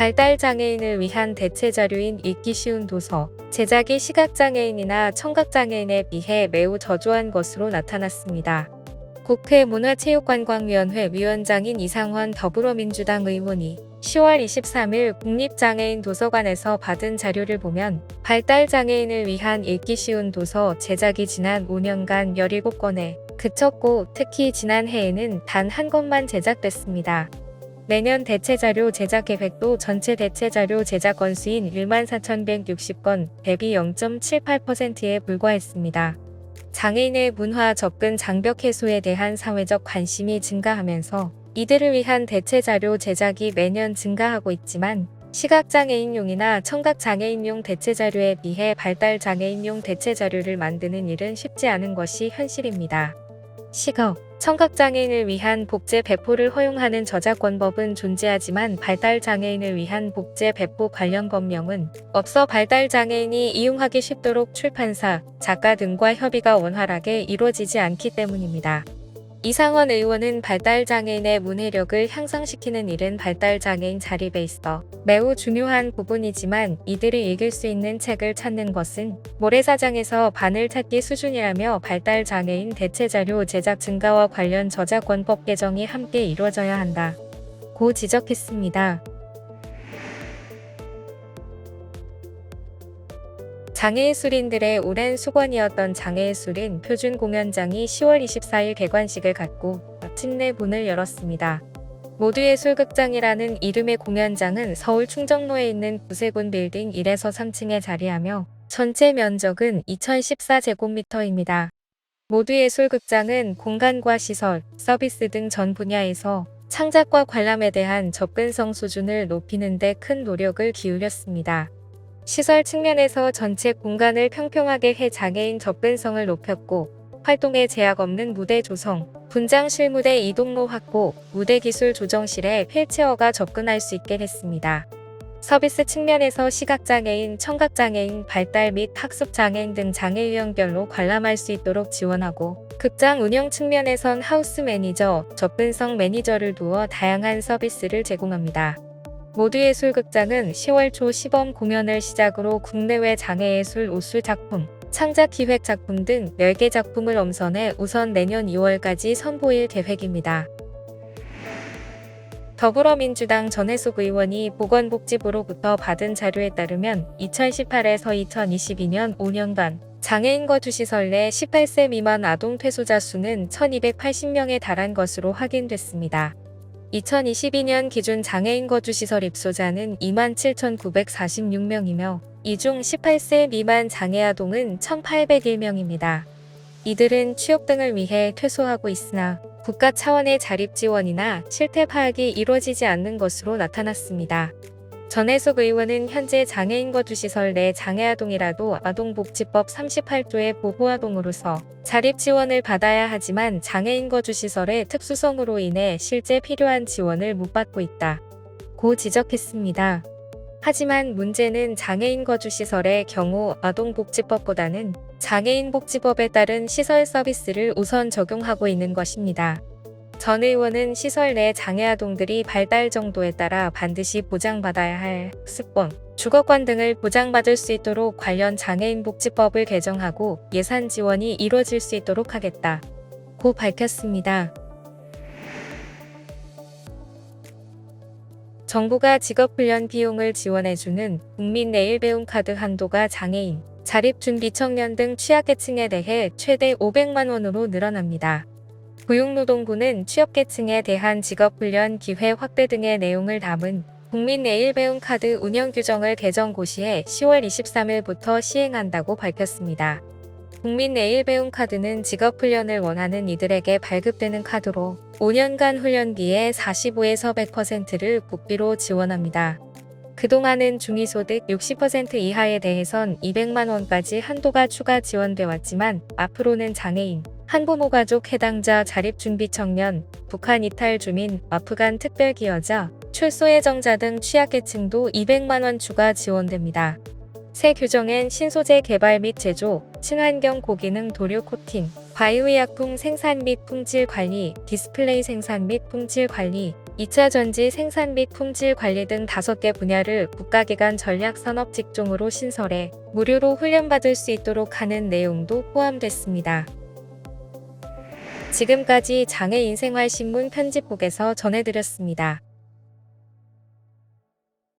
발달장애인을 위한 대체자료인 읽기 쉬운 도서, 제작이 시각장애인이나 청각장애인에 비해 매우 저조한 것으로 나타났습니다. 국회 문화체육관광위원회 위원장인 이상원 더불어민주당 의원이 10월 23일 국립장애인 도서관에서 받은 자료를 보면 발달장애인을 위한 읽기 쉬운 도서 제작이 지난 5년간 17건에 그쳤고 특히 지난해에는 단 한 건만 제작됐습니다. 매년 대체자료 제작 계획도 전체 대체자료 제작 건수인 14,160건 대비 0.78%에 불과했습니다. 장애인의 문화 접근 장벽 해소에 대한 사회적 관심이 증가하면서 이들을 위한 대체자료 제작이 매년 증가하고 있지만 시각장애인용이나 청각장애인용 대체자료에 비해 발달장애인용 대체자료를 만드는 일은 쉽지 않은 것이 현실입니다. 시각, 청각장애인을 위한 복제 배포를 허용하는 저작권법은 존재하지만 발달장애인을 위한 복제 배포 관련 법령은 없어 발달장애인이 이용하기 쉽도록 출판사, 작가 등과 협의가 원활하게 이루어지지 않기 때문입니다. 이상원 의원은 발달장애인의 문해력을 향상시키는 일은 발달장애인 자립에 있어 매우 중요한 부분이지만 이들이 읽을 수 있는 책을 찾는 것은 모래사장에서 바늘 찾기 수준이라며 발달장애인 대체자료 제작 증가와 관련 저작권법 개정이 함께 이루어져야 한다고 지적했습니다. 장애예술인들의 오랜 수건이었던 장애예술인 표준공연장이 10월 24일 개관식을 갖고 마침내 문을 열었습니다. 모두예술극장이라는 이름의 공연장은 서울 충정로에 있는 구세군 빌딩 1에서 3층에 자리하며 전체 면적은 2014제곱미터입니다. 모두예술극장은 공간과 시설, 서비스 등 전 분야에서 창작과 관람에 대한 접근성 수준을 높이는 데 큰 노력을 기울였습니다. 시설 측면에서 전체 공간을 평평하게 해 장애인 접근성을 높였고 활동에 제약 없는 무대 조성, 분장실 무대 이동로 확보, 무대 기술 조정실에 휠체어가 접근할 수 있게 했습니다. 서비스 측면에서 시각장애인, 청각장애인, 발달 및 학습장애인 등 장애 유형별로 관람할 수 있도록 지원하고 극장 운영 측면에선 하우스 매니저, 접근성 매니저를 두어 다양한 서비스를 제공합니다. 모두예술극장은 10월 초 시범 공연을 시작으로 국내외 장애예술 우수 작품, 창작기획 작품 등 10개 작품을 엄선해 우선 내년 2월까지 선보일 계획입니다. 더불어민주당 전해숙 의원이 보건복지부로부터 받은 자료에 따르면 2018에서 2022년 5년간 장애인 거주시설 내 18세 미만 아동 퇴소자 수는 1280명에 달한 것으로 확인됐습니다. 2022년 기준 장애인 거주시설 입소자는 27,946명이며 이 중 18세 미만 장애아동은 1,801명입니다. 이들은 취업 등을 위해 퇴소하고 있으나 국가 차원의 자립 지원이나 실태 파악이 이루어지지 않는 것으로 나타났습니다. 전해숙 의원은 현재 장애인 거주시설 내 장애아동이라도 아동복지법 38조의 보호아동으로서 자립 지원을 받아야 하지만 장애인 거주시설의 특수성으로 인해 실제 필요한 지원을 못 받고 있다고 지적했습니다. 하지만 문제는 장애인 거주시설의 경우 아동복지법보다는 장애인복지법에 따른 시설 서비스를 우선 적용하고 있는 것입니다. 전 의원은 시설 내 장애아동들이 발달 정도에 따라 반드시 보장받아야 할 학습권, 주거권 등을 보장받을 수 있도록 관련 장애인복지법을 개정하고 예산 지원이 이루어질 수 있도록 하겠다고 밝혔습니다. 정부가 직업훈련 비용을 지원해주는 국민내일배움카드 한도가 장애인, 자립준비청년 등 취약계층에 대해 최대 500만 원으로 늘어납니다. 고용노동부는 취업계층에 대한 직업훈련 기회 확대 등의 내용을 담은 국민내일배움카드 운영 규정을 개정 고시해 10월 23일부터 시행한다고 밝혔습니다. 국민내일배움카드는 직업훈련을 원하는 이들에게 발급되는 카드로 5년간 훈련비의 45에서 100%를 국비로 지원합니다. 그동안은 중위소득 60% 이하에 대해선 200만 원까지 한도가 추가 지원돼 왔지만 앞으로는 장애인, 한부모 가족 해당자 자립준비청년, 북한 이탈 주민, 아프간 특별기여자, 출소 예정자 등 취약계층도 200만 원 추가 지원됩니다. 새 규정엔 신소재 개발 및 제조, 친환경 고기능 도료 코팅, 바이오의약품 생산 및 품질 관리, 디스플레이 생산 및 품질 관리, 2차 전지 생산 및 품질 관리 등 5개 분야를 국가기관 전략산업 직종으로 신설해 무료로 훈련받을 수 있도록 하는 내용도 포함됐습니다. 지금까지 장애인생활신문 편집국에서 전해드렸습니다.